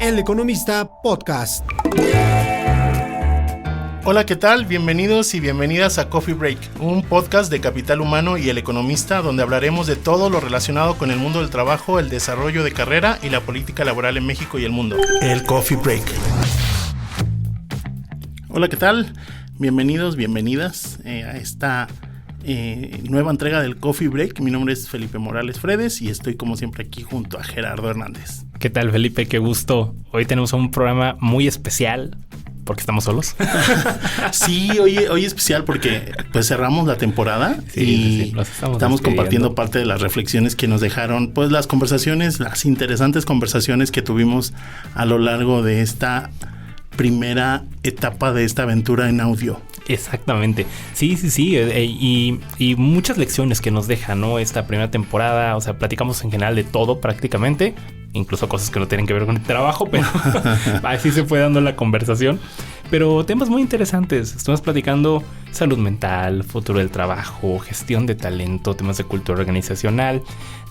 El Economista Podcast. Hola, ¿qué tal? Bienvenidos y bienvenidas a Coffee Break, un podcast de Capital Humano y El Economista, donde hablaremos de todo lo relacionado con el mundo del trabajo, el desarrollo de carrera y la política laboral en México y el mundo. El Coffee Break. Hola, ¿qué tal? Bienvenidos, bienvenidas a esta nueva entrega del Coffee Break. Mi nombre es Felipe Morales Fredes y estoy como siempre aquí junto a Gerardo Hernández. ¿Qué tal, Felipe? Qué gusto. Hoy tenemos un programa muy especial porque estamos solos. Sí, hoy especial porque pues cerramos la temporada y estamos compartiendo parte de las reflexiones que nos dejaron pues las conversaciones, las interesantes conversaciones que tuvimos a lo largo de esta primera etapa de esta aventura en audio. Exactamente. Sí. Y muchas lecciones que nos deja, ¿no? Esta primera temporada. O sea, platicamos en general de todo prácticamente. Incluso cosas que no tienen que ver con el trabajo, pero así se fue dando la conversación. Pero temas muy interesantes. Estuvimos platicando salud mental, futuro del trabajo, gestión de talento, temas de cultura organizacional,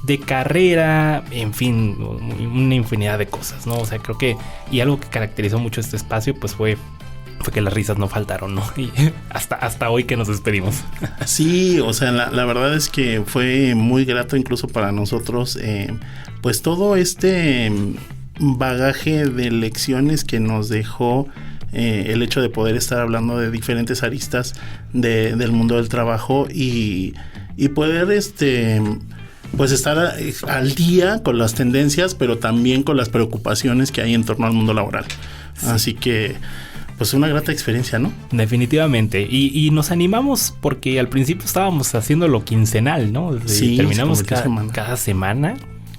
de carrera, en fin, una infinidad de cosas, ¿no? O sea, creo que, y algo que caracterizó mucho este espacio, pues fue que las risas no faltaron, ¿no? Y hasta hoy que nos despedimos. Sí, o sea, la verdad es que fue muy grato incluso para nosotros, pues todo este bagaje de lecciones que nos dejó el hecho de poder estar hablando de diferentes aristas del mundo del trabajo y poder pues estar al día con las tendencias, pero también con las preocupaciones que hay en torno al mundo laboral. Sí. Así que pues una grata experiencia, ¿no? Definitivamente. Y nos animamos porque al principio estábamos haciéndolo quincenal, ¿no? Sí, terminamos cada semana.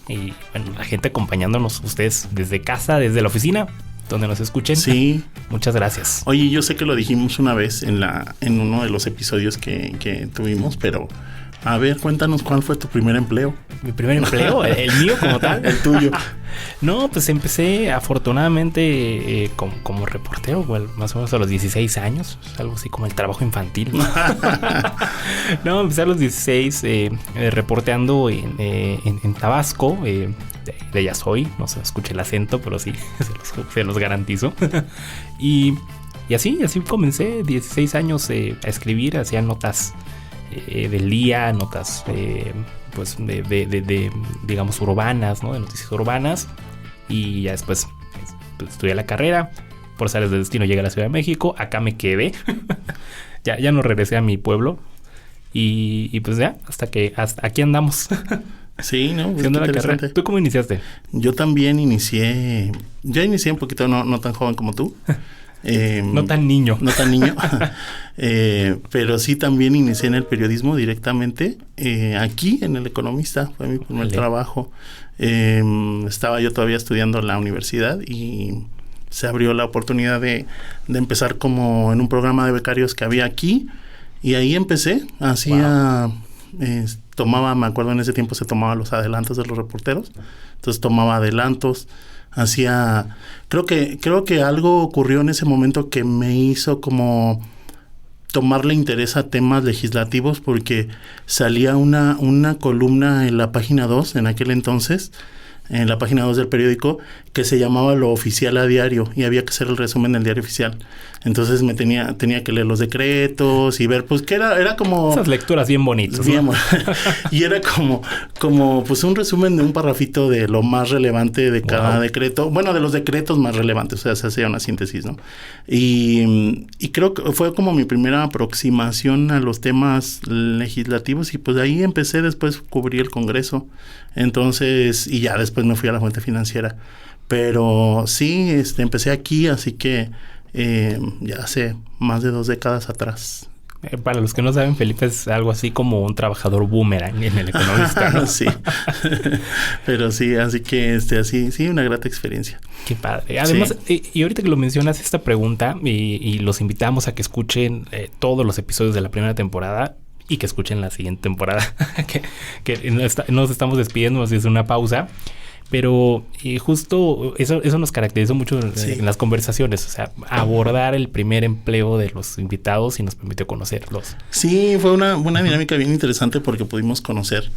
Y bueno, la gente acompañándonos, ustedes desde casa, desde la oficina, donde nos escuchen. Sí. Muchas gracias. Oye, yo sé que lo dijimos una vez en uno de los episodios que tuvimos, pero a ver, cuéntanos cuál fue tu primer empleo. ¿Mi primer empleo? ¿El mío como tal? El tuyo. No, pues empecé afortunadamente como reportero, bueno, más o menos a los 16 años, algo así como el trabajo infantil. No, empecé a los 16 reporteando en Tabasco, de allá soy, no se escucha el acento, pero sí, se los garantizo. Y así comencé, 16 años a escribir, hacía notas del día, notas pues de digamos urbanas, ¿no? De noticias urbanas. Y ya después pues, estudié la carrera. Por áreas de destino llegué a la Ciudad de México. Acá me quedé. ya no regresé a mi pueblo. Y pues ya, hasta aquí andamos. Sí, ¿no? Haciendo la carrera. ¿Tú cómo iniciaste? Yo también inicié un poquito no tan joven como tú. No tan niño. Pero sí también inicié en el periodismo directamente. Aquí en El Economista fue mi primer trabajo. Estaba yo todavía estudiando en la universidad y se abrió la oportunidad de empezar como en un programa de becarios que había aquí. Y ahí empecé. Hacía... Wow. Me acuerdo en ese tiempo se tomaba los adelantos de los reporteros. Entonces tomaba adelantos. Creo que algo ocurrió en ese momento que me hizo como tomarle interés a temas legislativos porque salía una columna en la página 2 en aquel entonces, en la página 2 del periódico, que se llamaba Lo Oficial a Diario y había que hacer el resumen del diario oficial. Entonces me tenía que leer los decretos y ver, pues que era como... Esas lecturas bien bonitas, ¿no? Y era como pues un resumen de un parrafito de lo más relevante de cada decreto. Bueno, de los decretos más relevantes, o sea, se hacía una síntesis, ¿no? Y creo que fue como mi primera aproximación a los temas legislativos y pues de ahí empecé, después cubrí el Congreso. Entonces, y ya después me fui a la fuente financiera. Pero sí, empecé aquí, así que ya hace más de 2 décadas atrás. Para los que no saben, Felipe es algo así como un trabajador boomerang en El Economista, ¿no? Sí. Pero sí, así que así, sí, una grata experiencia. Qué padre. Además, sí. Y ahorita que lo mencionas esta pregunta, y los invitamos a que escuchen todos los episodios de la primera temporada y que escuchen la siguiente temporada. que nos estamos despidiendo, así es una pausa. Pero justo eso nos caracterizó mucho en las conversaciones. O sea, abordar el primer empleo de los invitados y nos permitió conocerlos. Sí, fue una dinámica bien interesante porque pudimos conocer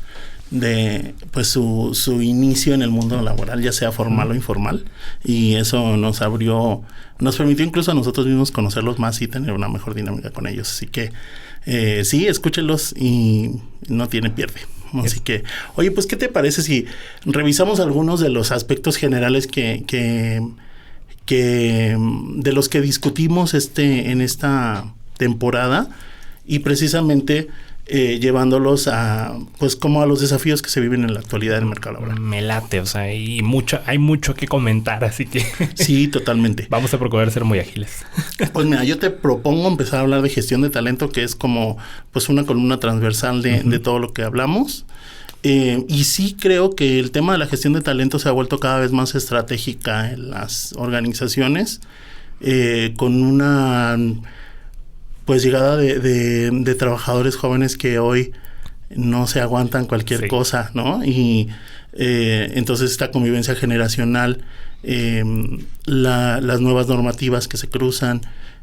pues su inicio en el mundo laboral, ya sea formal o informal, y eso nos permitió incluso a nosotros mismos conocerlos más y tener una mejor dinámica con ellos. Así que sí, escúchenlos y no tiene pierde. Así que, oye, pues, ¿qué te parece si revisamos algunos de los aspectos generales que de los que discutimos en esta temporada, y precisamente llevándolos a, pues, como a los desafíos que se viven en la actualidad del mercado laboral? Me late, o sea, hay mucho que comentar, así que sí, totalmente. Vamos a procurar ser muy ágiles. Pues mira, yo te propongo empezar a hablar de gestión de talento, que es como pues una columna transversal de todo lo que hablamos. Y sí creo que el tema de la gestión de talento se ha vuelto cada vez más estratégica en las organizaciones, con una pues llegada de trabajadores jóvenes que hoy no se aguantan cualquier cosa, ¿no? Y entonces esta convivencia generacional, las nuevas normativas que se cruzan,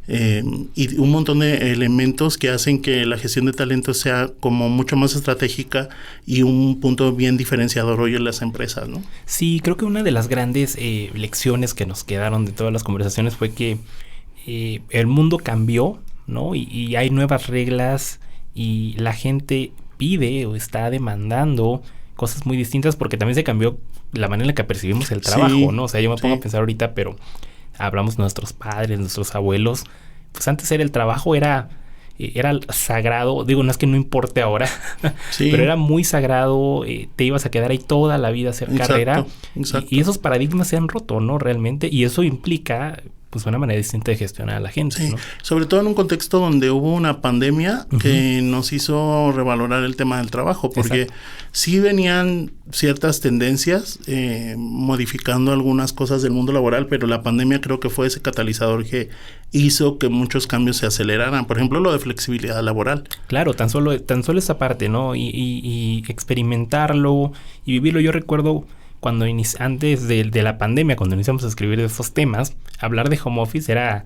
y un montón de elementos que hacen que la gestión de talento sea como mucho más estratégica y un punto bien diferenciador hoy en las empresas, ¿no? Sí, creo que una de las grandes lecciones que nos quedaron de todas las conversaciones fue que el mundo cambió, ¿no? Y hay nuevas reglas y la gente pide o está demandando cosas muy distintas, porque también se cambió la manera en la que percibimos el trabajo, ¿no? O sea, yo me pongo a pensar ahorita, pero hablamos de nuestros padres, nuestros abuelos, pues antes el trabajo era sagrado. Digo, no es que no importe ahora, pero era muy sagrado. Te ibas a quedar ahí toda la vida a hacer carrera. Exacto. Y esos paradigmas se han roto, ¿no? Realmente. Y eso implica pues una manera distinta de gestionar a la gente, sí, ¿no? Sobre todo en un contexto donde hubo una pandemia que nos hizo revalorar el tema del trabajo, porque sí venían ciertas tendencias modificando algunas cosas del mundo laboral, pero la pandemia creo que fue ese catalizador que hizo que muchos cambios se aceleraran. Por ejemplo, lo de flexibilidad laboral. Claro, tan solo esa parte, ¿no? Y experimentarlo y vivirlo. Yo recuerdo cuando antes de la pandemia, cuando iniciamos a escribir de estos temas, hablar de home office era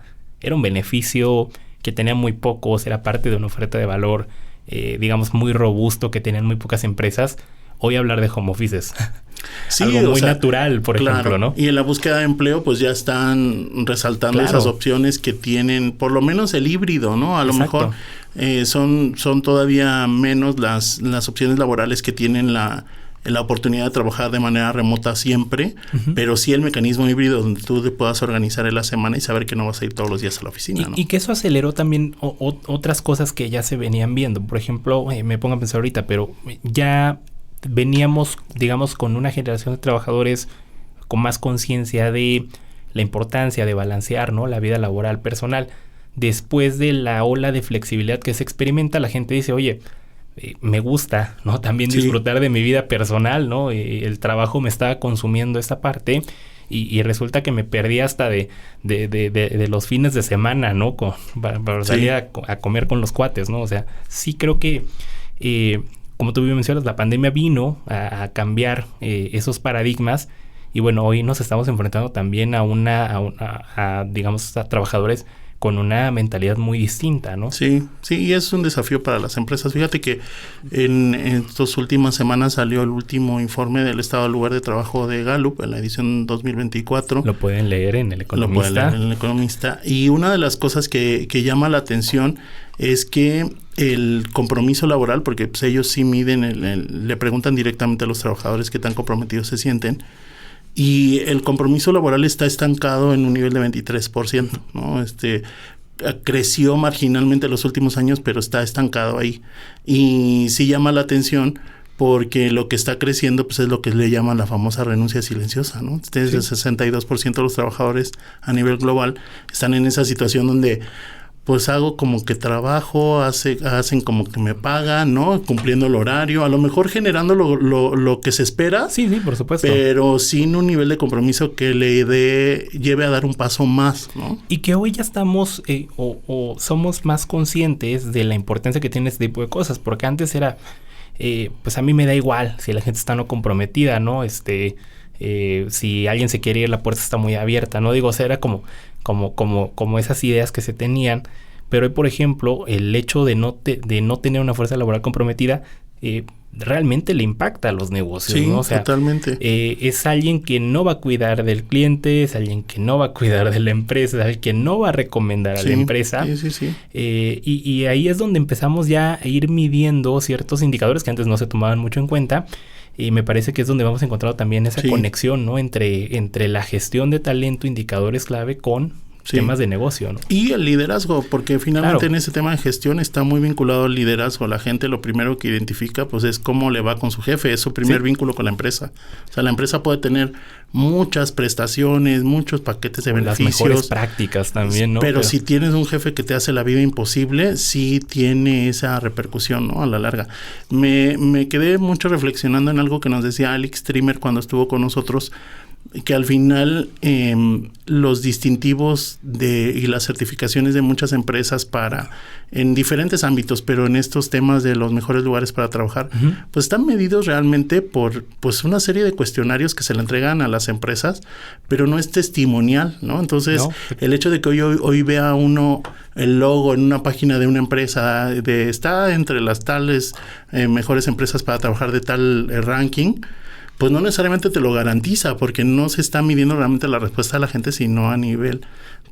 un beneficio que tenía muy pocos, era parte de una oferta de valor, digamos, muy robusto que tenían muy pocas empresas. Hoy hablar de home office es algo muy natural, por ejemplo, ¿no? Y en la búsqueda de empleo, pues ya están resaltando esas opciones que tienen, por lo menos el híbrido, ¿no? A lo mejor son todavía menos las opciones laborales que tienen la oportunidad de trabajar de manera remota siempre, pero sí el mecanismo híbrido donde tú te puedas organizar en la semana y saber que no vas a ir todos los días a la oficina, ¿no? Y que eso aceleró también otras cosas que ya se venían viendo. Por ejemplo, me pongo a pensar ahorita, pero ya veníamos, digamos, con una generación de trabajadores con más conciencia de la importancia de balancear, ¿no?, la vida laboral personal. Después de la ola de flexibilidad que se experimenta, la gente dice, oye, me gusta, ¿no?, también disfrutar de mi vida personal, ¿no? El trabajo me estaba consumiendo esta parte y resulta que me perdí hasta de los fines de semana, ¿no? Para salir a comer con los cuates, ¿no? O sea, sí creo que, como tú bien mencionas, la pandemia vino a cambiar esos paradigmas y bueno, hoy nos estamos enfrentando también a digamos, a trabajadores con una mentalidad muy distinta, ¿no? Sí, y es un desafío para las empresas. Fíjate que en estas últimas semanas salió el último informe del estado del lugar de trabajo de Gallup, en la edición 2024. Lo pueden leer en El Economista. Y una de las cosas que llama la atención es que el compromiso laboral, porque pues, ellos sí miden, le preguntan directamente a los trabajadores qué tan comprometidos se sienten, y el compromiso laboral está estancado en un nivel de 23%, ¿no? Creció marginalmente en los últimos años, pero está estancado ahí. Y sí llama la atención porque lo que está creciendo pues es lo que le llaman la famosa renuncia silenciosa, ¿no? Desde el 62% de los trabajadores a nivel global están en esa situación donde pues hago como que trabajo, hacen como que me pagan, ¿no? Cumpliendo el horario, a lo mejor generando lo que se espera. Sí, por supuesto. Pero sin un nivel de compromiso que le lleve a dar un paso más, ¿no? Y que hoy ya estamos o somos más conscientes de la importancia que tiene este tipo de cosas, porque antes era, pues a mí me da igual si la gente está no comprometida, ¿no? Si alguien se quiere ir, la puerta está muy abierta, ¿no? Digo, o sea, era como esas ideas que se tenían, pero hoy, por ejemplo, el hecho de no tener una fuerza laboral comprometida, realmente le impacta a los negocios, Sí, ¿no? O sea, totalmente. Es alguien que no va a cuidar del cliente, es alguien que no va a cuidar de la empresa, es alguien que no va a recomendar a la empresa. Sí. Y ahí es donde empezamos ya a ir midiendo ciertos indicadores que antes no se tomaban mucho en cuenta. Y me parece que es donde vamos encontrando también esa conexión, ¿no? Entre la gestión de talento, indicadores clave con temas de negocio, ¿no? Y el liderazgo, porque finalmente en ese tema de gestión está muy vinculado al liderazgo. La gente lo primero que identifica pues es cómo le va con su jefe, es su primer vínculo con la empresa. O sea, la empresa puede tener muchas prestaciones, muchos paquetes de beneficios. Las mejores prácticas también, ¿no? Pero si tienes un jefe que te hace la vida imposible, sí tiene esa repercusión, ¿no? A la larga. Me quedé mucho reflexionando en algo que nos decía Alex Trimmer cuando estuvo con nosotros, que al final los distintivos y las certificaciones de muchas empresas en diferentes ámbitos, pero en estos temas de los mejores lugares para trabajar, pues están medidos realmente por pues una serie de cuestionarios que se le entregan a las empresas, pero no es testimonial, ¿no? Entonces, el hecho de que hoy vea uno el logo en una página de una empresa está entre las tales mejores empresas para trabajar de tal ranking, pues no necesariamente te lo garantiza, porque no se está midiendo realmente la respuesta de la gente, sino a nivel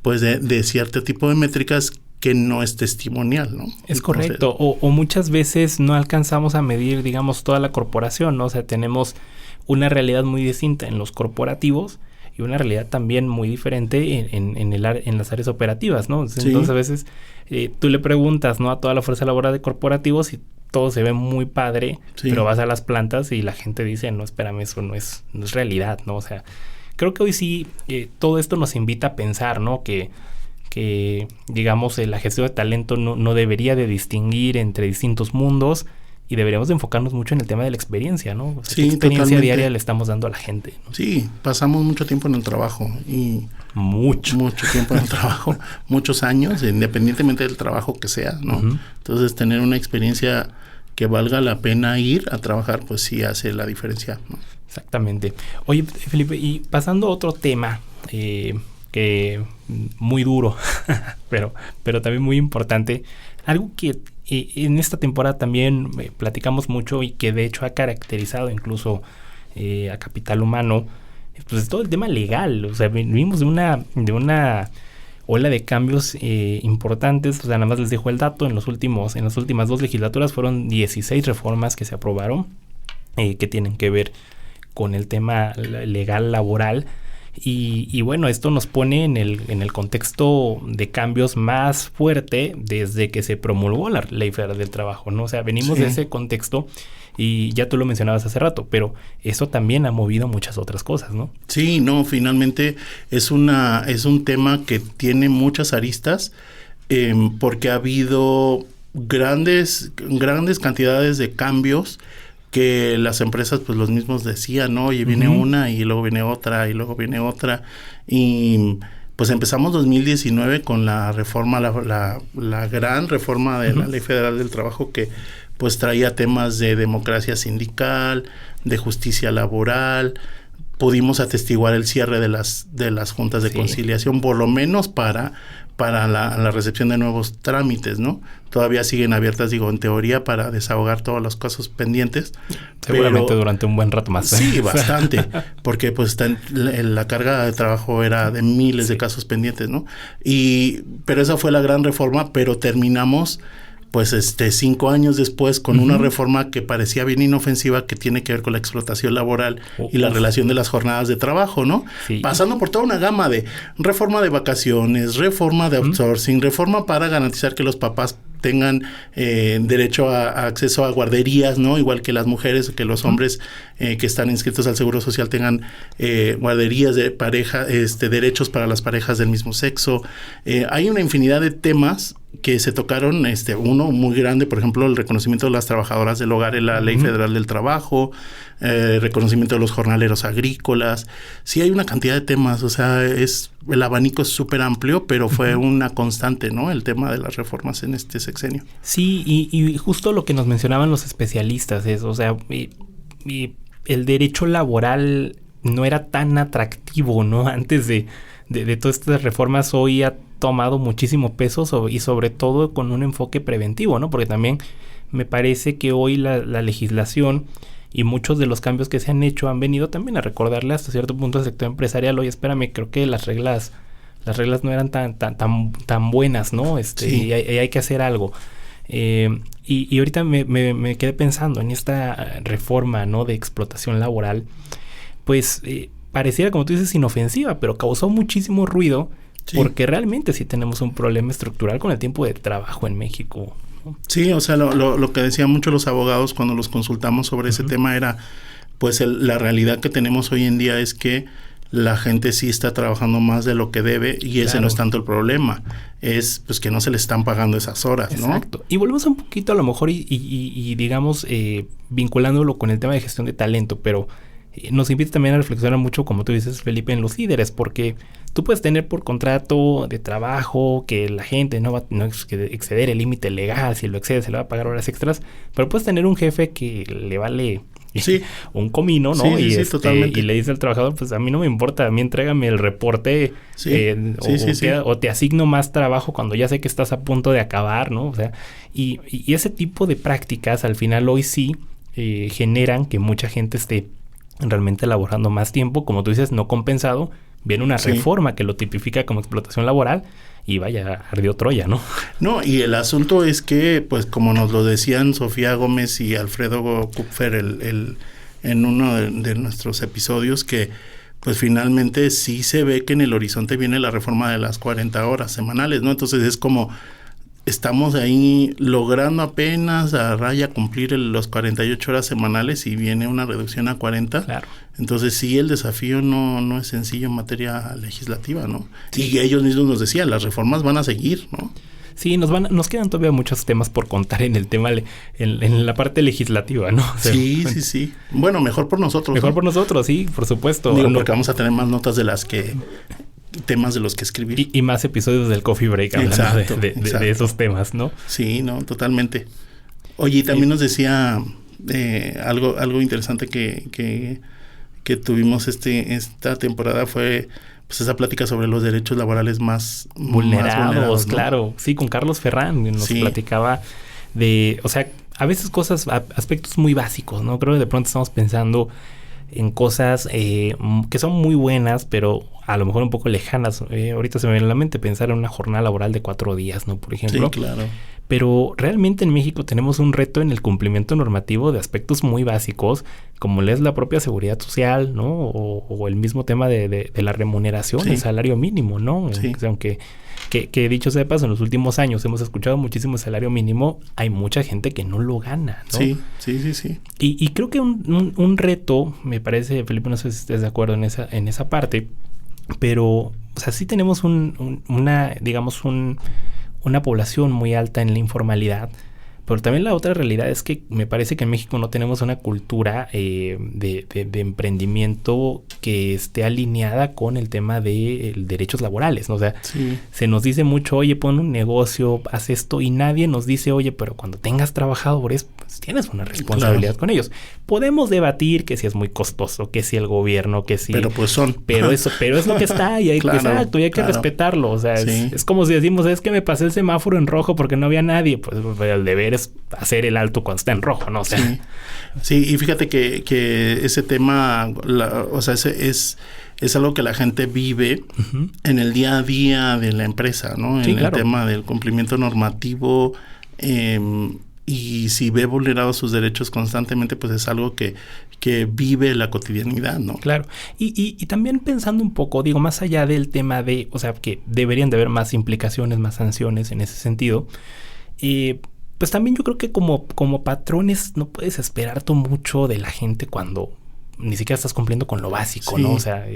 pues de cierto tipo de métricas que no es testimonial, ¿no? Es correcto. O muchas veces no alcanzamos a medir, digamos, toda la corporación, ¿no? O sea, tenemos una realidad muy distinta en los corporativos y una realidad también muy diferente en las áreas operativas, ¿no? Entonces, a veces tú le preguntas, ¿no? A toda la fuerza laboral de corporativos y todo se ve muy padre, pero vas a las plantas y la gente dice, no, espérame, eso no es realidad, ¿no? O sea, creo que hoy sí todo esto nos invita a pensar, ¿no? Que digamos, la gestión de talento no debería de distinguir entre distintos mundos y deberíamos de enfocarnos mucho en el tema de la experiencia, ¿no? O sea, ¿qué experiencia totalmente diaria le estamos dando a la gente, ¿no? Sí, pasamos mucho tiempo en el trabajo y mucho tiempo en el trabajo, muchos años, independientemente del trabajo que sea, ¿no? Entonces, tener una experiencia que valga la pena ir a trabajar, pues sí hace la diferencia, ¿no? Exactamente. Oye, Felipe, y pasando a otro tema que muy duro, pero también muy importante, algo que en esta temporada también platicamos mucho y que de hecho ha caracterizado incluso a Capital Humano, pues es todo el tema legal. O sea, venimos de una ola de cambios importantes. O sea, nada más les dejo el dato, en las últimas 2 legislaturas fueron 16 reformas que se aprobaron que tienen que ver con el tema legal laboral. Y bueno, esto nos pone en el contexto de cambios más fuerte desde que se promulgó la Ley Federal del Trabajo, ¿no? O sea, venimos de ese contexto y ya tú lo mencionabas hace rato, pero eso también ha movido muchas otras cosas, ¿no? Sí, no, finalmente es un tema que tiene muchas aristas porque ha habido grandes cantidades de cambios que las empresas, pues los mismos decían, ¿no? Oye, viene una y luego viene otra y luego viene otra. Y pues empezamos 2019 con la reforma, la gran reforma de la Ley Federal del Trabajo que pues traía temas de democracia sindical, de justicia laboral. Pudimos atestiguar el cierre de las juntas de conciliación, por lo menos para la recepción de nuevos trámites, ¿no? Todavía siguen abiertas, digo, en teoría, para desahogar todos los casos pendientes. Seguramente durante un buen rato más. Sí, bastante, porque pues la carga de trabajo era de miles de casos pendientes, ¿no? Pero esa fue la gran reforma, pero terminamos pues 5 años después con una reforma que parecía bien inofensiva, que tiene que ver con la explotación laboral y la relación de las jornadas de trabajo, ¿no? Sí. Pasando por toda una gama de reforma de vacaciones, reforma de outsourcing, reforma para garantizar que los papás tengan derecho a acceso a guarderías, ¿no? Igual que las mujeres, que los hombres que están inscritos al Seguro Social tengan guarderías de pareja, derechos para las parejas del mismo sexo. Hay una infinidad de temas que se tocaron, uno muy grande, por ejemplo, el reconocimiento de las trabajadoras del hogar en la Ley Federal del Trabajo, reconocimiento de los jornaleros agrícolas. Sí hay una cantidad de temas, o sea, el abanico es súper amplio, pero fue una constante, ¿no? El tema de las reformas en este sexenio. Sí, y justo lo que nos mencionaban los especialistas es, o sea, el derecho laboral no era tan atractivo, ¿no? Antes de todas estas reformas, hoy ha tomado muchísimo peso y sobre todo con un enfoque preventivo, ¿no? Porque también me parece que hoy la legislación y muchos de los cambios que se han hecho han venido también a recordarle hasta cierto punto al sector empresarial, oye, espérame, creo que las reglas no eran tan buenas, ¿no? Sí. Y hay que hacer algo. Y ahorita me quedé pensando en esta reforma, ¿no? De explotación laboral, pues pareciera, como tú dices, inofensiva, pero causó muchísimo ruido. Sí. Porque realmente sí tenemos un problema estructural con el tiempo de trabajo en México, ¿no? Sí, o sea, lo que decían mucho los abogados cuando los consultamos sobre ese tema era, pues la realidad que tenemos hoy en día es que la gente sí está trabajando más de lo que debe y ese no es tanto el problema, es pues que no se le están pagando esas horas, ¿no? Exacto. Y volvemos un poquito a lo mejor y digamos, vinculándolo con el tema de gestión de talento, pero nos invita también a reflexionar mucho, como tú dices, Felipe, en los líderes, porque tú puedes tener por contrato de trabajo que la gente no va a exceder el límite legal, si lo excede se le va a pagar horas extras, pero puedes tener un jefe que le vale un comino, ¿no? Sí, totalmente. Y le dice al trabajador, pues a mí no me importa, a mí entrégame el reporte o te asigno más trabajo cuando ya sé que estás a punto de acabar, ¿no? O sea, y ese tipo de prácticas al final hoy sí generan que mucha gente esté realmente elaborando más tiempo, como tú dices, no compensado. Viene una reforma que lo tipifica como explotación laboral y vaya, ardió Troya, ¿no? No, y el asunto es que, pues como nos lo decían Sofía Gómez y Alfredo Kupfer en uno de nuestros episodios, que pues finalmente sí se ve que en el horizonte viene la reforma de las 40 horas semanales, ¿no? Entonces es como estamos ahí logrando apenas a raya cumplir los 48 horas semanales y viene una reducción a 40. Claro. Entonces sí, el desafío no es sencillo en materia legislativa, ¿no? Sí. Y ellos mismos nos decían, las reformas van a seguir, ¿no? Sí, nos quedan todavía muchos temas por contar en el tema, en la parte legislativa, ¿no? O sea, sí. Bueno, mejor por nosotros. Mejor por nosotros, sí, por supuesto. Digo, porque vamos a tener más notas de temas de los que escribir. Y más episodios del Coffee Break hablando de esos temas, ¿no? Sí, no, totalmente. Oye, y también nos decía algo interesante que tuvimos esta temporada fue pues esa plática sobre los derechos laborales más vulnerados, ¿no? Claro. Sí, con Carlos Ferrán nos platicaba de, o sea, a veces aspectos muy básicos, ¿no? Creo que de pronto estamos pensando en cosas que son muy buenas, pero a lo mejor un poco lejanas. Ahorita se me viene a la mente pensar en una jornada laboral de 4 días, ¿no? Por ejemplo. Sí, claro. Pero realmente en México tenemos un reto en el cumplimiento normativo de aspectos muy básicos, como es la propia seguridad social, ¿no? O el mismo tema de la remuneración, el salario mínimo, ¿no? Sí. Aunque que dicho sea de paso, en los últimos años hemos escuchado muchísimo el salario mínimo, hay mucha gente que no lo gana, ¿no? Sí. Y creo que un reto, me parece, Felipe, no sé si estés de acuerdo en esa parte, pero, o sea, sí tenemos una población muy alta en la informalidad, pero también la otra realidad es que me parece que en México no tenemos una cultura de emprendimiento que esté alineada con el tema de derechos laborales, ¿no? O sea, se nos dice mucho, oye, pon un negocio, haz esto, y nadie nos dice, oye, pero cuando tengas trabajadores, pues tienes una responsabilidad con ellos. Podemos debatir que si es muy costoso, que si el gobierno, que si... Pero pues son. Pero es lo que está y hay que respetarlo. O sea, es como si decimos, es que me pasé el semáforo en rojo porque no había nadie. Pues el deber es hacer el alto cuando está en rojo, ¿no? O sea, sí, y fíjate que ese tema, o sea, es algo que la gente vive en el día a día de la empresa, ¿no? En el tema del cumplimiento normativo, y si ve vulnerados sus derechos constantemente, pues es algo que vive la cotidianidad, ¿no? Claro. Y también pensando un poco, digo, más allá del tema de, o sea, que deberían de haber más implicaciones, más sanciones en ese sentido, pues también yo creo que como patrones no puedes esperar tú mucho de la gente cuando ni siquiera estás cumpliendo con lo básico, ¿no? O sea,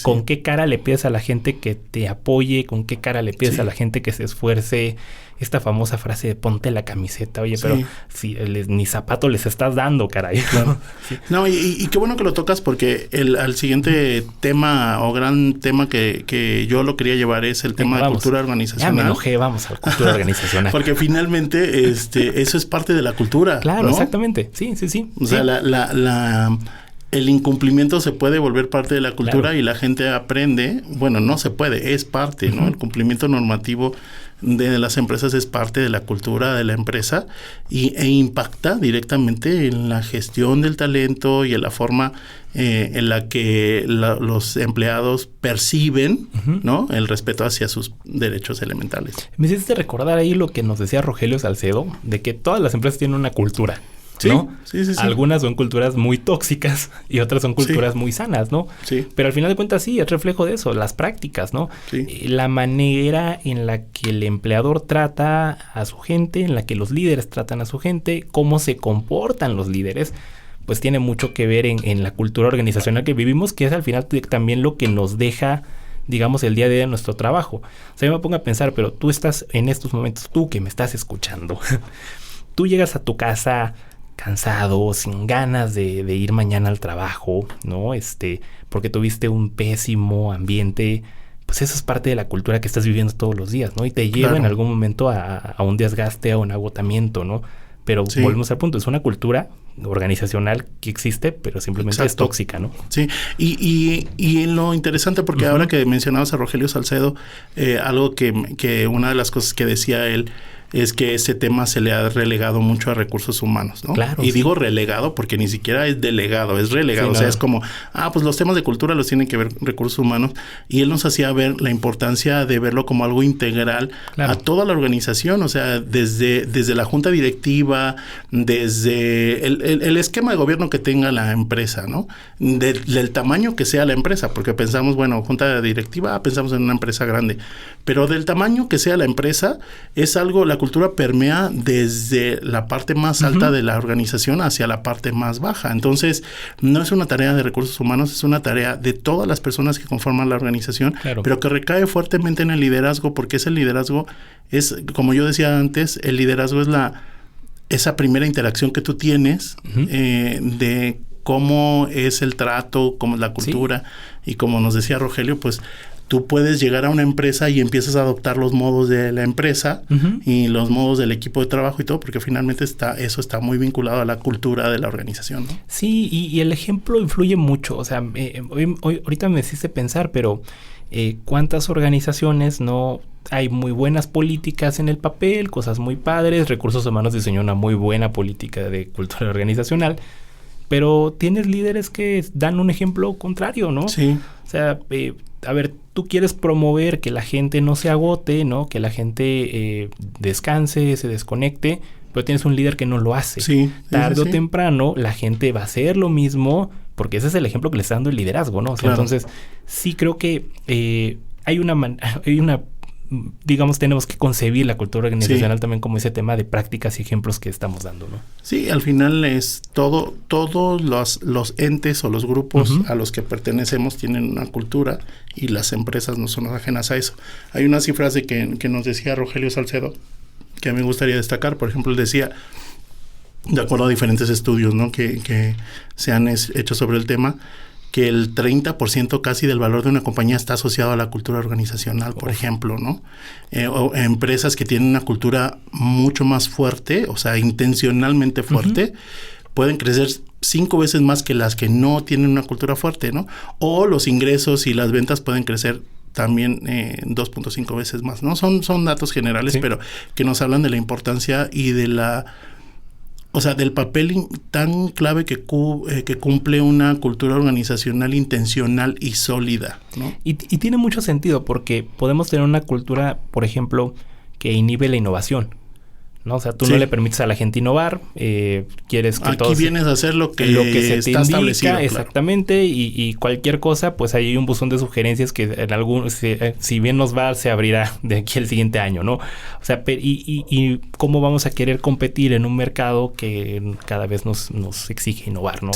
¿con qué cara le pides a la gente que te apoye? ¿Con qué cara le pides a la gente que se esfuerce? Esta famosa frase de ponte la camiseta, oye, pero si ni zapato les estás dando, caray. Claro. No, y qué bueno que lo tocas porque al siguiente tema o gran tema que yo lo quería llevar es el tema de cultura organizacional. Ya me enojé, vamos a la cultura organizacional. Porque finalmente eso es parte de la cultura, Claro, ¿no? Exactamente. Sí. O sea, el incumplimiento se puede volver parte de la cultura, claro, y la gente aprende, bueno, no se puede, es parte, ¿no? El cumplimiento normativo de las empresas es parte de la cultura de la empresa e impacta directamente en la gestión del talento y en la forma en la que los empleados perciben, ¿no? El respeto hacia sus derechos elementales. Me hiciste recordar ahí lo que nos decía Rogelio Salcedo, de que todas las empresas tienen una cultura, Sí, ¿no? sí. Algunas son culturas muy tóxicas y otras son culturas muy sanas, ¿no? Sí. Pero al final de cuentas sí, es reflejo de eso, las prácticas, ¿no? Sí. La manera en la que el empleador trata a su gente, en la que los líderes tratan a su gente, cómo se comportan los líderes, pues tiene mucho que ver en la cultura organizacional que vivimos, que es al final también lo que nos deja, digamos, el día a día de nuestro trabajo. O sea, yo me pongo a pensar, pero tú estás en estos momentos, tú que me estás escuchando, tú llegas a tu casa cansado, sin ganas de ir mañana al trabajo, ¿no? Porque tuviste un pésimo ambiente, pues eso es parte de la cultura que estás viviendo todos los días, ¿no? Y te lleva en algún momento a un desgaste, a un agotamiento, ¿no? Pero volvemos al punto, es una cultura organizacional que existe, pero simplemente es tóxica, ¿no? Sí, y en lo interesante, porque ahora que mencionabas a Rogelio Salcedo, algo que una de las cosas que decía él es que ese tema se le ha relegado mucho a recursos humanos, ¿no? Claro, y digo relegado porque ni siquiera es delegado, es relegado. O sea, es como, pues los temas de cultura los tienen que ver recursos humanos. Y él nos hacía ver la importancia de verlo como algo integral a toda la organización. O sea, desde la junta directiva, desde el esquema de gobierno que tenga la empresa, ¿no? Del tamaño que sea la empresa, porque pensamos, bueno, junta directiva, pensamos en una empresa grande. Pero del tamaño que sea la empresa, es algo, la cultura permea desde la parte más alta de la organización hacia la parte más baja. Entonces, no es una tarea de recursos humanos, es una tarea de todas las personas que conforman la organización, pero que recae fuertemente en el liderazgo, porque ese liderazgo es, como yo decía antes, el liderazgo es esa primera interacción que tú tienes de cómo es el trato, cómo es la cultura, y como nos decía Rogelio, pues tú puedes llegar a una empresa y empiezas a adoptar los modos de la empresa y los modos del equipo de trabajo y todo, porque finalmente eso está muy vinculado a la cultura de la organización, ¿no? Sí, y el ejemplo influye mucho. O sea, ahorita me hiciste pensar, pero ¿cuántas organizaciones no hay muy buenas políticas en el papel, cosas muy padres? Recursos Humanos diseñó una muy buena política de cultura organizacional, pero tienes líderes que dan un ejemplo contrario, ¿no? Sí. O sea, a ver, tú quieres promover que la gente no se agote, ¿no? Que la gente descanse, se desconecte, pero tienes un líder que no lo hace. Tarde o temprano la gente va a hacer lo mismo, porque ese es el ejemplo que le está dando el liderazgo, ¿no? O sea, entonces, sí creo que hay una digamos, tenemos que concebir la cultura organizacional también como ese tema de prácticas y ejemplos que estamos dando, ¿no? Sí, al final es todos los entes o los grupos a los que pertenecemos tienen una cultura y las empresas no son ajenas a eso. Hay una cifra que nos decía Rogelio Salcedo que a mí me gustaría destacar. Por ejemplo, él decía, de acuerdo a diferentes estudios, ¿no? que se han hecho sobre el tema, que el 30% casi del valor de una compañía está asociado a la cultura organizacional, por ejemplo, ¿no? O empresas que tienen una cultura mucho más fuerte, o sea, intencionalmente fuerte, pueden crecer 5 veces más que las que no tienen una cultura fuerte, ¿no? O los ingresos y las ventas pueden crecer también 2.5 veces más, ¿no? Son datos generales, pero que nos hablan de la importancia y de del papel tan clave que cumple una cultura organizacional intencional y sólida, ¿no? Y tiene mucho sentido porque podemos tener una cultura, por ejemplo, que inhibe la innovación, ¿no? O sea, tú no le permites a la gente innovar, quieres que aquí vienes a hacer lo que se está te indica, establecido. Exactamente, y cualquier cosa, pues hay un buzón de sugerencias que en algún, si bien nos va, se abrirá de aquí al siguiente año, ¿no? O sea, y cómo vamos a querer competir en un mercado que cada vez nos exige innovar, ¿no?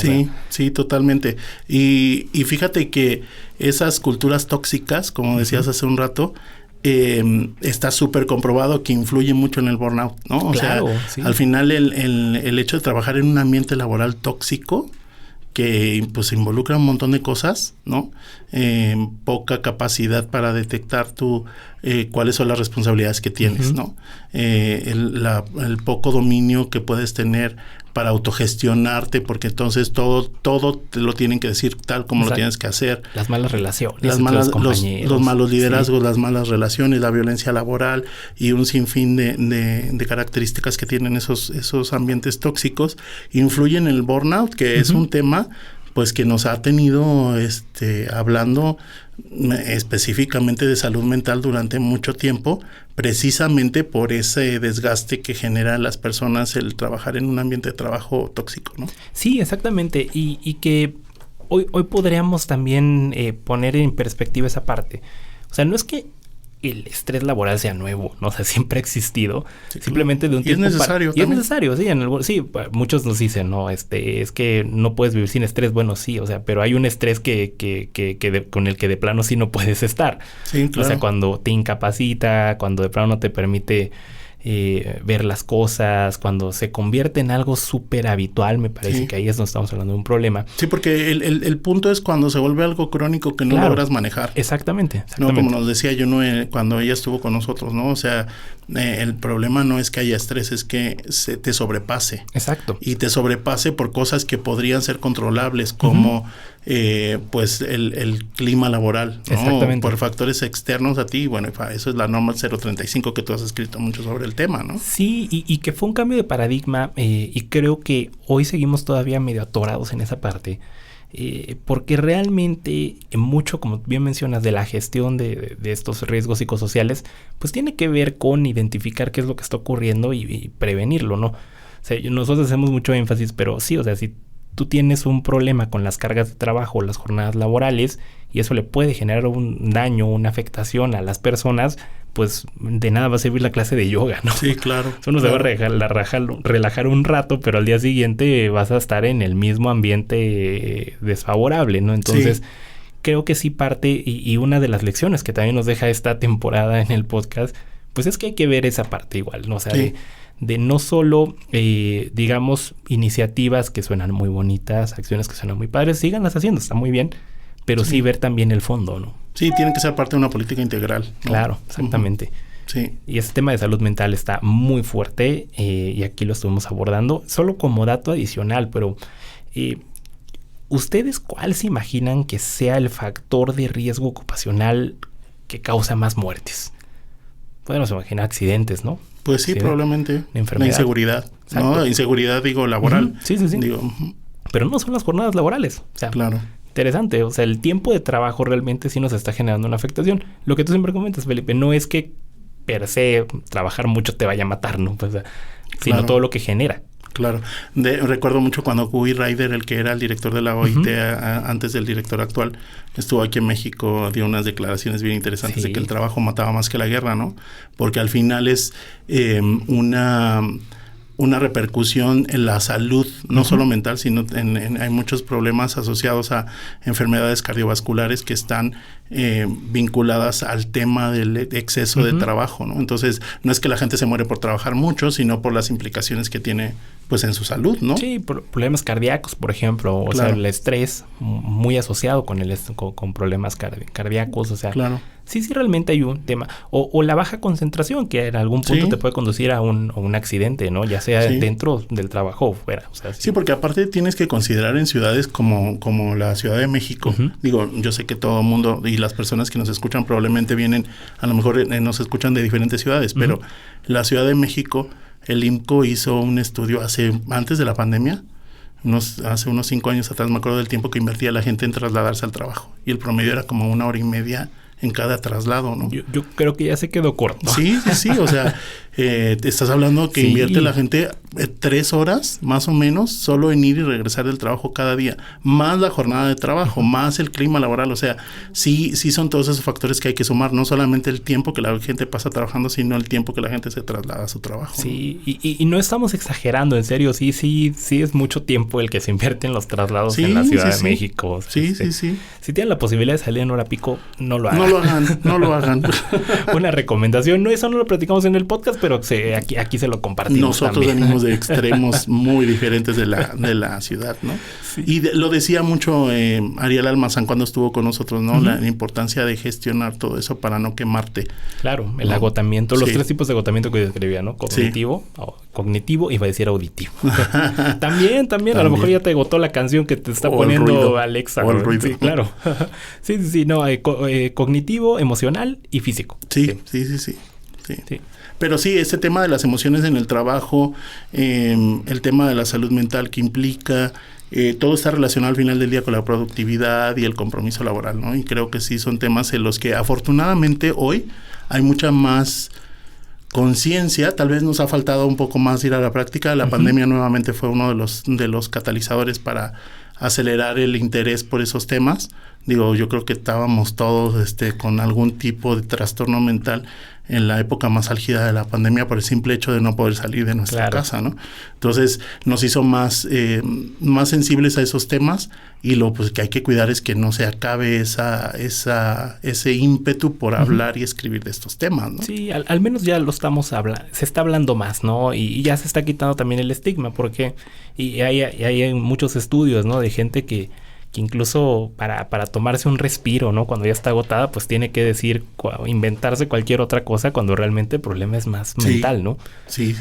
Sí, totalmente. Y fíjate que esas culturas tóxicas, como decías hace un rato, está súper comprobado que influye mucho en el burnout, ¿no? O sea, al final el hecho de trabajar en un ambiente laboral tóxico que pues involucra un montón de cosas, ¿no? Poca capacidad para detectar cuáles son las responsabilidades que tienes, ¿no? El poco dominio que puedes tener para autogestionarte, porque entonces todo te lo tienen que decir tal como lo tienes que hacer. Las malas relaciones, los malos liderazgos, las malas relaciones, la violencia laboral y un sinfín de características que tienen esos ambientes tóxicos influyen en el burnout, que es un tema pues que nos ha tenido hablando específicamente de salud mental durante mucho tiempo, precisamente por ese desgaste que genera a las personas el trabajar en un ambiente de trabajo tóxico, ¿no? Sí, exactamente, y que hoy podríamos también poner en perspectiva esa parte. O sea, no es que el estrés laboral sea nuevo, ¿no? O sea, siempre ha existido. Sí, simplemente de un tiempo. Y es necesario. Y es necesario, sí. Sí, muchos nos dicen, ¿no? Es que no puedes vivir sin estrés. Bueno, sí, o sea, pero hay un estrés con el que de plano sí no puedes estar. Sí, claro. O sea, cuando te incapacita, cuando de plano no te permite ver las cosas, cuando se convierte en algo súper habitual, me parece que ahí es donde estamos hablando de un problema. Sí, porque el punto es cuando se vuelve algo crónico que no logras manejar. Exactamente. No, como nos decía Juno cuando ella estuvo con nosotros, ¿no? O sea, el problema no es que haya estrés, es que se te sobrepase. Exacto. Y te sobrepase por cosas que podrían ser controlables, como pues el clima laboral, ¿no? Exactamente. Por factores externos a ti. Bueno, eso es la norma 035 que tú has escrito mucho sobre el tema, ¿no? Sí, y que fue un cambio de paradigma y creo que hoy seguimos todavía medio atorados en esa parte. Porque realmente mucho, como bien mencionas, de la gestión de estos riesgos psicosociales, pues tiene que ver con identificar qué es lo que está ocurriendo y prevenirlo, ¿no? O sea, nosotros hacemos mucho énfasis, pero sí, o sea, si tú tienes un problema con las cargas de trabajo, las jornadas laborales, y eso le puede generar un daño, una afectación a las personas, pues de nada va a servir la clase de yoga, ¿no? Sí, claro. Eso nos va a relajar un rato, pero al día siguiente vas a estar en el mismo ambiente desfavorable, ¿no? Entonces, creo que sí parte, y una de las lecciones que también nos deja esta temporada en el podcast, pues es que hay que ver esa parte igual, ¿no? O sea, de no solo, digamos, iniciativas que suenan muy bonitas, acciones que suenan muy padres, síganlas haciendo, está muy bien, pero sí ver también el fondo, ¿no? Sí, tiene que ser parte de una política integral, ¿no? Claro, exactamente. Sí. Y ese tema de salud mental está muy fuerte y aquí lo estuvimos abordando, solo como dato adicional, pero ¿ustedes cuál se imaginan que sea el factor de riesgo ocupacional que causa más muertes? Podemos imaginar accidentes, ¿no? Pues sí, probablemente. La inseguridad. Exacto. ¿No? Inseguridad, digo, laboral. Sí. Pero no son las jornadas laborales. O sea, claro. Interesante. O sea, el tiempo de trabajo realmente sí nos está generando una afectación. Lo que tú siempre comentas, Felipe, no es que per se trabajar mucho te vaya a matar, ¿no? Pues, sino todo lo que genera. Claro. Recuerdo mucho cuando Guy Ryder, el que era el director de la OIT antes del director actual, estuvo aquí en México, dio unas declaraciones bien interesantes de que el trabajo mataba más que la guerra, ¿no? Porque al final es una repercusión en la salud, no solo mental, sino hay muchos problemas asociados a enfermedades cardiovasculares que están vinculadas al tema del exceso de trabajo, ¿no? Entonces, no es que la gente se muere por trabajar mucho, sino por las implicaciones que tiene, pues, en su salud, ¿no? Sí, problemas cardíacos, por ejemplo, o sea, el estrés muy asociado con problemas cardíacos, o sea, sí, realmente hay un tema. O la baja concentración, que en algún punto te puede conducir a un accidente, ¿no? Ya sea dentro del trabajo o fuera. O sea, sí, porque aparte tienes que considerar en ciudades como la Ciudad de México. Digo, yo sé que todo el mundo y las personas que nos escuchan probablemente vienen, a lo mejor nos escuchan de diferentes ciudades, pero la Ciudad de México, el IMCO hizo un estudio antes de la pandemia, hace unos 5 años atrás, me acuerdo del tiempo que invertía la gente en trasladarse al trabajo. Y el promedio era como 1 hora y media en cada traslado, ¿no? Yo creo que ya se quedó corto. Sí, o sea, te estás hablando que invierte la gente 3 horas, más o menos, solo en ir y regresar del trabajo cada día, más la jornada de trabajo, más el clima laboral, o sea, sí son todos esos factores que hay que sumar, no solamente el tiempo que la gente pasa trabajando, sino el tiempo que la gente se traslada a su trabajo. Sí, ¿no? Y no estamos exagerando, en serio, sí es mucho tiempo el que se invierte en los traslados en la Ciudad de México. Sí. Si tienen la posibilidad de salir en hora pico, no lo hagan. No lo hagan. Una recomendación, eso no lo platicamos en el podcast, pero pero aquí se lo compartimos. Nosotros también. venimos de extremos muy diferentes de la ciudad, ¿no? Sí. Y lo decía mucho Ariel Almazán cuando estuvo con nosotros, ¿no? La importancia de gestionar todo eso para no quemarte. Claro, el agotamiento, los 3 tipos de agotamiento que describía, ¿no? Cognitivo, iba a decir auditivo. También, a lo mejor ya te agotó la canción que te está poniendo Alexa. O el ruido. Sí, claro. sí, no, cognitivo, emocional y físico. Sí. Pero sí, este tema de las emociones en el trabajo, el tema de la salud mental que implica, todo está relacionado al final del día con la productividad y el compromiso laboral, ¿no? Y creo que sí son temas en los que afortunadamente hoy hay mucha más conciencia. Tal vez nos ha faltado un poco más ir a la práctica. La pandemia nuevamente fue uno de los catalizadores para acelerar el interés por esos temas. Digo, yo creo que estábamos todos con algún tipo de trastorno mental en la época más álgida de la pandemia por el simple hecho de no poder salir de nuestra casa, ¿no? Entonces nos hizo más sensibles a esos temas, y lo pues que hay que cuidar es que no se acabe ese ímpetu por hablar y escribir de estos temas, ¿no? Sí, al menos ya lo estamos hablando, se está hablando más, ¿no? Y ya se está quitando también el estigma, porque hay muchos estudios, ¿no? De gente que incluso para tomarse un respiro, ¿no? Cuando ya está agotada, pues tiene que inventarse cualquier otra cosa cuando realmente el problema es más mental, ¿no? Sí.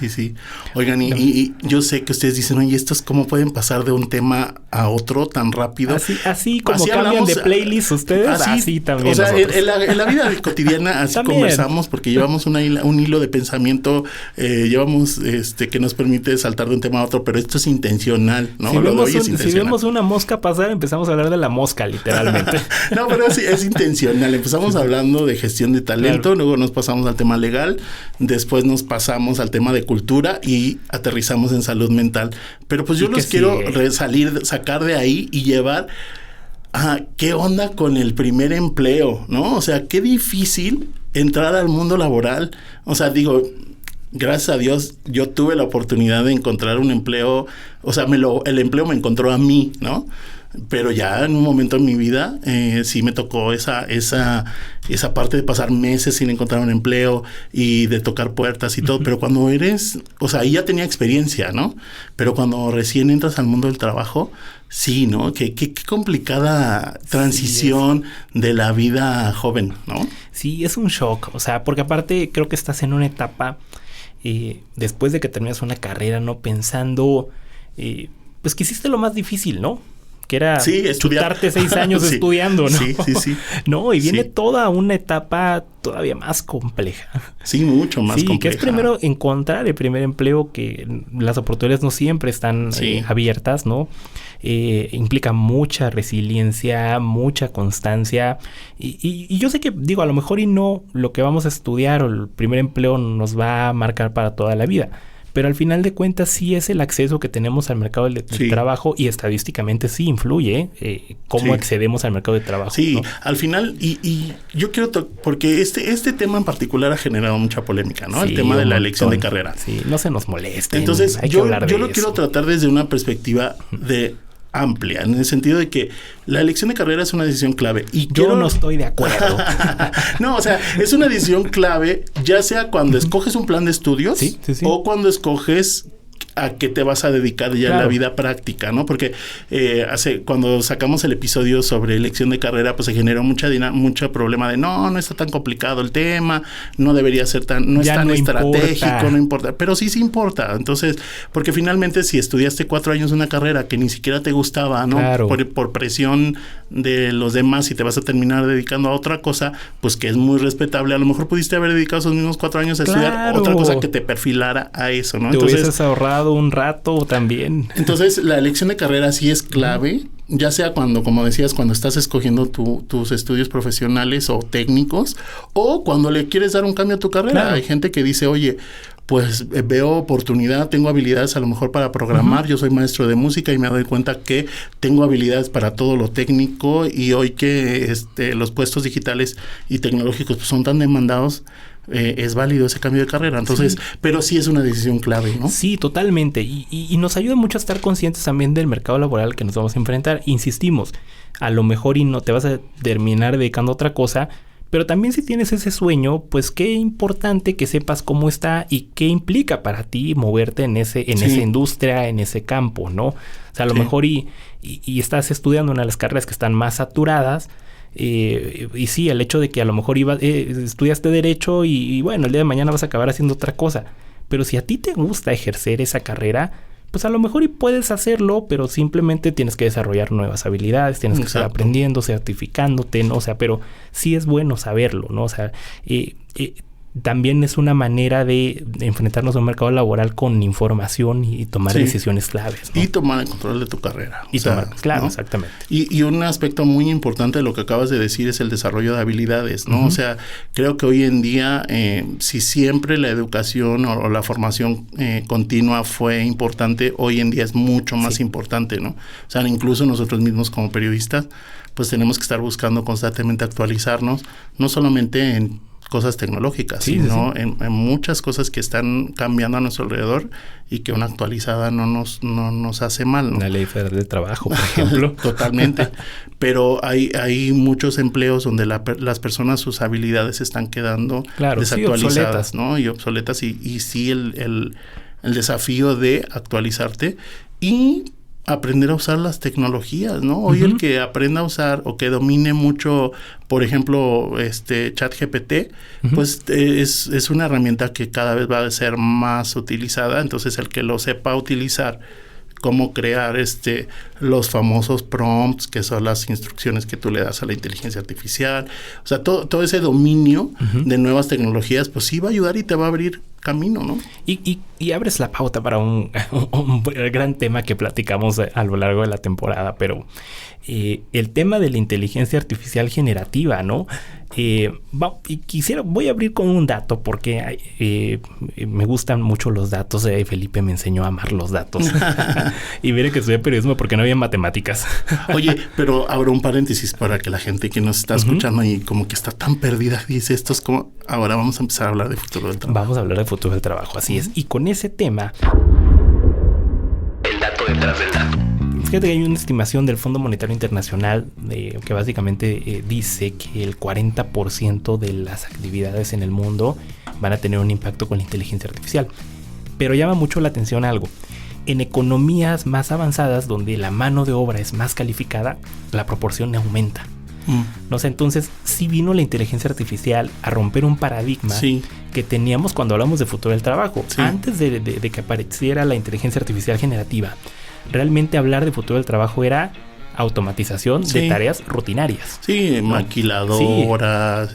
Oigan, y yo sé que ustedes dicen, oye, ¿estos cómo pueden pasar de un tema a otro tan rápido? Así como cambian hablamos, de playlist ustedes, así también. O sea, en la vida cotidiana así también conversamos, porque llevamos un hilo de pensamiento, llevamos que nos permite saltar de un tema a otro, pero esto es intencional, ¿no? Si vemos una mosca pasar, empezamos a hablar de la mosca, literalmente. No, pero sí, es intencional. Empezamos hablando de gestión de talento, luego nos pasamos al tema legal, después nos pasamos al tema de cultura y aterrizamos en salud mental. Pero pues yo los quiero sacar de ahí y llevar a qué onda con el primer empleo, ¿no? O sea, qué difícil entrar al mundo laboral. O sea, digo, gracias a Dios, yo tuve la oportunidad de encontrar un empleo. O sea, el empleo me encontró a mí, ¿no? Pero ya en un momento en mi vida sí me tocó esa parte de pasar meses sin encontrar un empleo y de tocar puertas y todo. Pero cuando ahí ya tenía experiencia, ¿no? Pero cuando recién entras al mundo del trabajo, sí, ¿no? Qué complicada transición de la vida joven, ¿no? Sí, es un shock. O sea, porque aparte creo que estás en una etapa después de que terminas una carrera, ¿no? Pensando, pues que hiciste lo más difícil, ¿no? Que era chutarte 6 años estudiando, ¿no? Sí. No, y viene toda una etapa todavía más compleja. Sí, mucho más compleja. Sí, que es primero encontrar el primer empleo, que las oportunidades no siempre están abiertas, ¿no? Implica mucha resiliencia, mucha constancia. Y yo sé que, digo, a lo mejor no lo que vamos a estudiar o el primer empleo nos va a marcar para toda la vida. Pero al final de cuentas sí es el acceso que tenemos al mercado del trabajo, y estadísticamente sí influye cómo accedemos al mercado de trabajo. Sí, ¿no? Al final, y yo quiero porque este tema en particular ha generado mucha polémica, ¿no? El tema de la elección de carrera. Sí, no se nos molesten. Entonces, yo lo quiero tratar desde una perspectiva amplia, en el sentido de que la elección de carrera es una decisión clave. Y yo no estoy de acuerdo. No, o sea, es una decisión clave, ya sea cuando escoges un plan de estudios o cuando escoges a qué te vas a dedicar ya en la vida práctica, ¿no? Porque cuando sacamos el episodio sobre elección de carrera, pues se generó mucho problema de no está tan complicado el tema, no debería ser no es tan estratégico, no importa. Pero sí importa. Entonces, porque finalmente si estudiaste 4 años una carrera que ni siquiera te gustaba, ¿no? Claro. Por presión de los demás, y te vas a terminar dedicando a otra cosa, pues que es muy respetable. A lo mejor pudiste haber dedicado esos mismos 4 años a estudiar otra cosa que te perfilara a eso, ¿no? Te hubieses ahorrado un rato también. Entonces, la elección de carrera sí es clave, ya sea cuando, como decías, cuando estás escogiendo tus estudios profesionales o técnicos, o cuando le quieres dar un cambio a tu carrera. Claro. Hay gente que dice, oye, pues veo oportunidad, tengo habilidades a lo mejor para programar, yo soy maestro de música y me doy cuenta que tengo habilidades para todo lo técnico, y hoy que los puestos digitales y tecnológicos pues, son tan demandados, es válido ese cambio de carrera. Entonces, pero sí es una decisión clave, ¿no? Sí, totalmente. Y nos ayuda mucho a estar conscientes también del mercado laboral que nos vamos a enfrentar. Insistimos, a lo mejor no te vas a terminar dedicando a otra cosa, Pero también si tienes ese sueño, pues qué importante que sepas cómo está y qué implica para ti moverte en esa industria, en ese campo, ¿no? O sea, a lo mejor y estás estudiando una de las carreras que están más saturadas. Y sí, el hecho de que a lo mejor estudiaste Derecho y bueno, el día de mañana vas a acabar haciendo otra cosa. Pero si a ti te gusta ejercer esa carrera, pues a lo mejor y puedes hacerlo, pero simplemente tienes que desarrollar nuevas habilidades, tienes que estar aprendiendo, certificándote, ¿no? O sea, pero sí es bueno saberlo, ¿no? O sea, también es una manera de enfrentarnos a un mercado laboral con información y tomar decisiones claves, ¿no? Y tomar el control de tu carrera. Claro, ¿no? Exactamente. Y un aspecto muy importante de lo que acabas de decir es el desarrollo de habilidades, ¿no? O sea, creo que hoy en día, si siempre la educación o la formación continua fue importante, hoy en día es mucho más importante, ¿no? O sea, incluso nosotros mismos como periodistas, pues tenemos que estar buscando constantemente actualizarnos, no solamente en cosas tecnológicas, sino en muchas cosas que están cambiando a nuestro alrededor y que una actualizada no nos hace mal, ¿no? La ley federal del trabajo, por ejemplo. Totalmente. Pero hay muchos empleos donde las personas, sus habilidades están quedando desactualizadas, ¿no? Y obsoletas. Y sí el desafío de actualizarte y aprender a usar las tecnologías, ¿no? Hoy el que aprenda a usar o que domine mucho, por ejemplo, ChatGPT, pues es una herramienta que cada vez va a ser más utilizada. Entonces, el que lo sepa utilizar, cómo crear los famosos prompts, que son las instrucciones que tú le das a la inteligencia artificial. O sea, todo ese dominio de nuevas tecnologías, pues sí va a ayudar y te va a abrir camino, ¿no? Y abres la pauta para un gran tema que platicamos a lo largo de la temporada, pero el tema de la inteligencia artificial generativa, ¿no? Voy a abrir con un dato porque me gustan mucho los datos. Felipe me enseñó a amar los datos. Y mire que estudié periodismo porque no había matemáticas. Oye, pero abro un paréntesis para que la gente que nos está escuchando y como que está tan perdida dice, esto es como, ahora vamos a empezar a hablar de futuro del trabajo. Vamos a hablar de futuro del trabajo, así es. Y con ese tema, el dato detrás del dato. Fíjate que hay una estimación del Fondo Monetario Internacional que básicamente dice que el 40% de las actividades en el mundo van a tener un impacto con la inteligencia artificial. Pero llama mucho la atención algo. En economías más avanzadas, donde la mano de obra es más calificada, la proporción aumenta. No sé, entonces sí vino la inteligencia artificial a romper un paradigma que teníamos cuando hablamos de futuro del trabajo. Antes de que apareciera la inteligencia artificial generativa, realmente hablar de futuro del trabajo era automatización de tareas rutinarias. Sí, ¿no? Maquiladoras,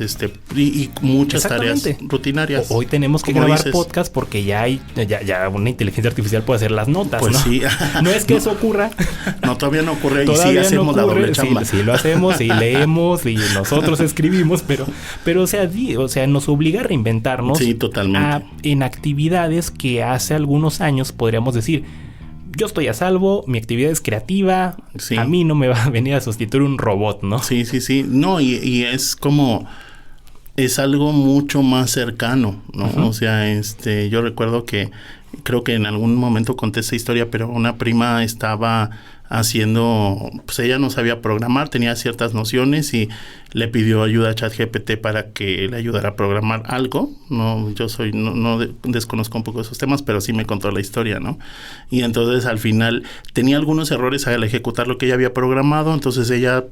y muchas tareas rutinarias. Hoy tenemos que grabar podcast porque ya una inteligencia artificial puede hacer las notas, pues ¿no? Sí. No es que eso ocurra. No, todavía no ocurre y sí hacemos la doble chamba. Sí, lo hacemos y leemos y nosotros escribimos, pero o sea, nos obliga a reinventarnos. Sí, totalmente. En actividades que hace algunos años podríamos decir, yo estoy a salvo, mi actividad es creativa, a mí no me va a venir a sustituir un robot, ¿no? Sí. No, y es como, es algo mucho más cercano, ¿no? O sea, yo recuerdo que, creo que en algún momento conté esa historia, pero una prima estaba haciendo, pues ella no sabía programar, tenía ciertas nociones y le pidió ayuda a ChatGPT para que le ayudara a programar algo. No desconozco un poco esos temas, pero sí me contó la historia, ¿no? Y entonces al final tenía algunos errores al ejecutar lo que ella había programado, entonces ella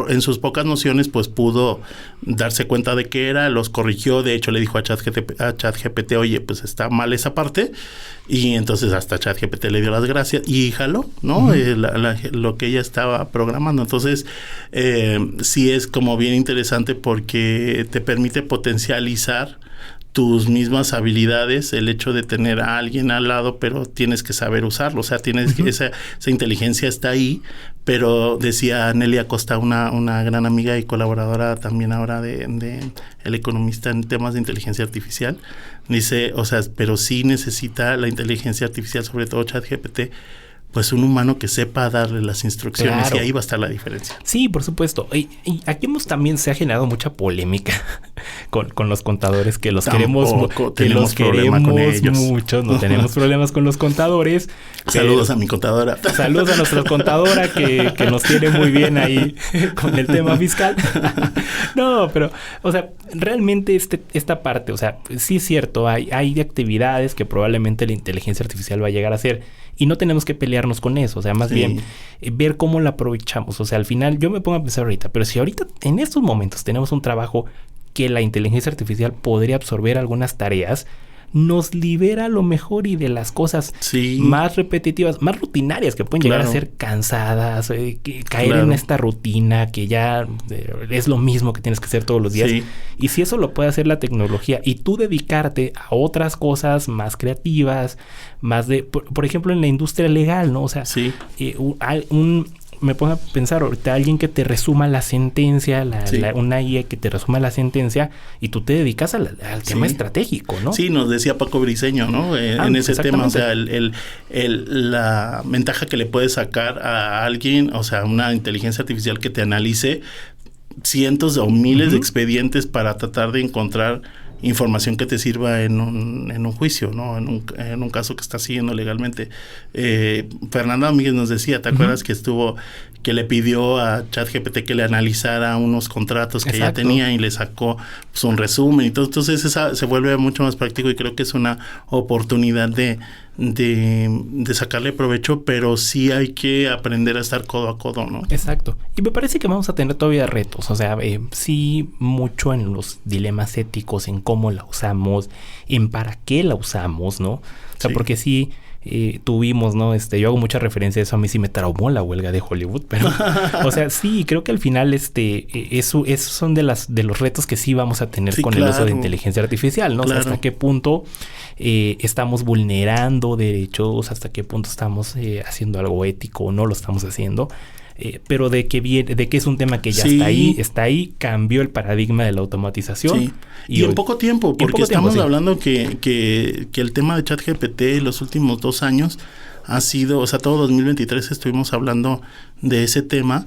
en sus pocas nociones pues pudo darse cuenta de qué era, los corrigió, de hecho le dijo a ChatGPT, oye, pues está mal esa parte, y entonces hasta ChatGPT le dio las gracias y jaló, ¿no? Lo que ella estaba programando. Entonces sí es como bien interesante porque te permite potencializar tus mismas habilidades, el hecho de tener a alguien al lado, pero tienes que saber usarlo. O sea, tienes que esa inteligencia está ahí, pero decía Nelly Acosta, una gran amiga y colaboradora también ahora de El Economista en temas de inteligencia artificial, dice, o sea, pero sí necesita la inteligencia artificial, sobre todo ChatGPT, pues un humano que sepa darle las instrucciones, claro. Y ahí va a estar la diferencia. Sí, por supuesto. Y aquí también se ha generado mucha polémica con los contadores, que los Tampoco queremos, problema con ellos. muchos, no tenemos problemas con los contadores. Saludos a mi contadora. Saludos a nuestra contadora que nos tiene muy bien ahí con el tema fiscal. No, pero, o sea, realmente esta parte, o sea, sí es cierto, hay actividades que probablemente la inteligencia artificial va a llegar a hacer y no tenemos que pelearnos con eso, o sea, más bien ver cómo la aprovechamos. O sea, al final yo me pongo a pensar ahorita, pero si ahorita en estos momentos tenemos un trabajo que la inteligencia artificial podría absorber algunas tareas, nos libera a lo mejor y de las cosas más repetitivas, más rutinarias que pueden llegar a ser cansadas, caer en esta rutina que ya es lo mismo que tienes que hacer todos los días. Sí. Y si eso lo puede hacer la tecnología y tú dedicarte a otras cosas más creativas, más de, por ejemplo, en la industria legal, ¿no? O sea, me pongo a pensar ahorita, alguien que te resuma la sentencia, una IA que te resuma la sentencia y tú te dedicas al tema estratégico, ¿no? Sí, nos decía Paco Briseño, ¿no? En ese tema, o sea, la ventaja que le puedes sacar a alguien, o sea, una inteligencia artificial que te analice cientos o miles de expedientes para tratar de encontrar información que te sirva en un juicio, ¿no? En un caso que estás siguiendo legalmente. Fernando Amíguez nos decía, ¿te acuerdas que le pidió a ChatGPT que le analizara unos contratos que ya tenía y le sacó pues, un resumen y todo? Entonces esa se vuelve mucho más práctico y creo que es una oportunidad de sacarle provecho, pero sí hay que aprender a estar codo a codo, ¿no? Exacto. Y me parece que vamos a tener todavía retos, o sea, sí mucho en los dilemas éticos, en cómo la usamos, en para qué la usamos, ¿no? O sea, porque sí tuvimos, ¿no? Yo hago mucha referencia a eso, a mí sí me traumó la huelga de Hollywood, pero, o sea, sí, creo que al final eso son de los retos que sí vamos a tener con el uso de inteligencia artificial, ¿no? O sea, hasta qué punto estamos vulnerando derechos, hasta qué punto estamos haciendo algo ético o no lo estamos haciendo. Pero de que es un tema que ya está ahí, cambió el paradigma de la automatización. Sí. Y en poco tiempo, porque estamos hablando que el tema de ChatGPT los últimos 2 años ha sido, o sea, todo 2023 estuvimos hablando de ese tema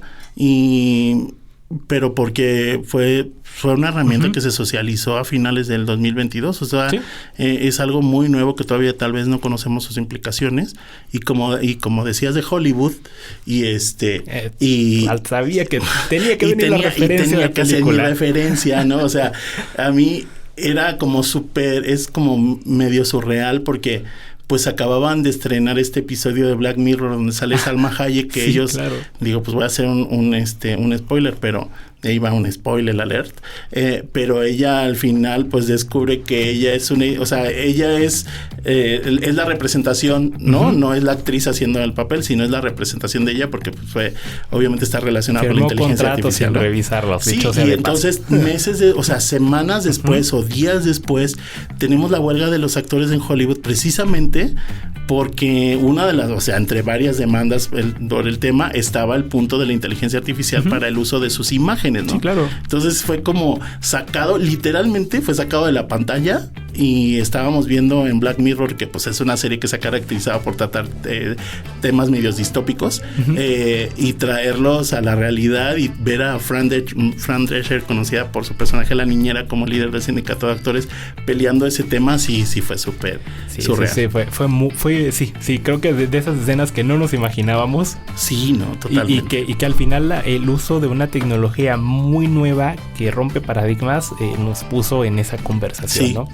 pero porque fue una herramienta que se socializó a finales del 2022, o sea, es algo muy nuevo que todavía tal vez no conocemos sus implicaciones y como decías de Hollywood sabía que tenía que venir la referencia, tenía que hacer mi referencia, ¿no? O sea, a mí era como es como medio surreal porque pues acababan de estrenar este episodio de Black Mirror donde sale Salma Hayek, que ellos, digo, pues voy a hacer un spoiler, pero ahí va un spoiler alert, pero ella al final pues descubre que ella es ella es la representación, ¿no? No es la actriz haciendo el papel, sino es la representación de ella porque pues obviamente está relacionada con la inteligencia artificial, ¿no? Revisarlos, sí, y entonces semanas después o días después tenemos la huelga de los actores en Hollywood precisamente porque una de las, o sea, entre varias demandas por el tema estaba el punto de la inteligencia artificial para el uso de sus imágenes, ¿no? Sí, claro. Entonces fue como literalmente fue sacado de la pantalla y estábamos viendo en Black Mirror, que pues es una serie que se ha caracterizado por tratar temas medios distópicos y traerlos a la realidad y ver a Fran Drescher, conocida por su personaje La Niñera como líder del sindicato de actores, peleando ese tema, sí fue súper surreal. Sí, creo que de esas escenas que no nos imaginábamos. Sí, no, totalmente. Y que al final el uso de una tecnología muy nueva que rompe paradigmas nos puso en esa conversación, ¿no?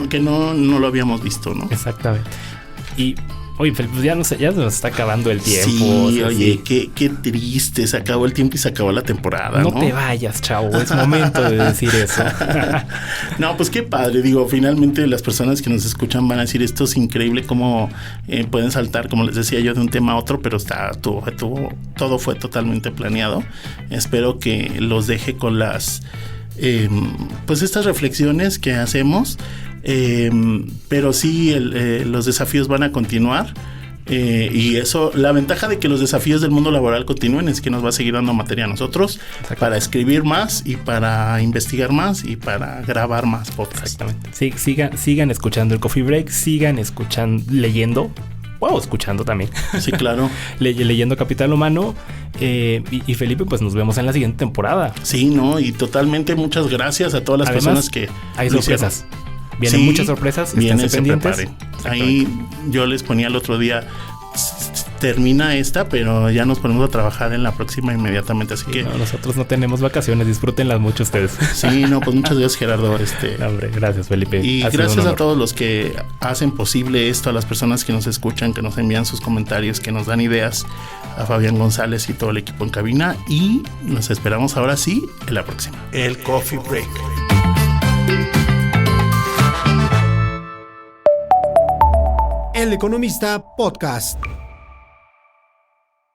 Que no lo habíamos visto, ¿no? Exactamente. Y oye, pues ya se nos está acabando el tiempo. Sí, oye, qué triste. Se acabó el tiempo y se acabó la temporada, ¿no? No te vayas, chavo. Es momento de decir eso. No, pues qué padre. Digo, finalmente las personas que nos escuchan van a decir esto es increíble cómo pueden saltar, como les decía yo, de un tema a otro, pero todo fue totalmente planeado. Espero que los deje con pues estas reflexiones que hacemos. Pero sí los desafíos van a continuar y eso, la ventaja de que los desafíos del mundo laboral continúen es que nos va a seguir dando materia a nosotros para escribir más y para investigar más y para grabar más podcasts. Exactamente. Sí, sigan escuchando el Coffee Break, sigan leyendo. Wow, escuchando también. Sí, claro. Leyendo Capital Humano. Y Felipe, pues nos vemos en la siguiente temporada. Sí, no, y totalmente muchas gracias a todas las personas que hay sorpresas. Vienen muchas sorpresas, esténse pendientes. Ahí yo les ponía el otro día, termina esta, pero ya nos ponemos a trabajar en la próxima inmediatamente, así que... No, nosotros no tenemos vacaciones, disfrútenlas mucho ustedes. Sí, no, pues muchas gracias, Gerardo. Hombre, gracias, Felipe. Y gracias a todos los que hacen posible esto, a las personas que nos escuchan, que nos envían sus comentarios, que nos dan ideas, a Fabián González y todo el equipo en cabina, y nos esperamos ahora sí en la próxima. El Coffee Break. El Economista Podcast.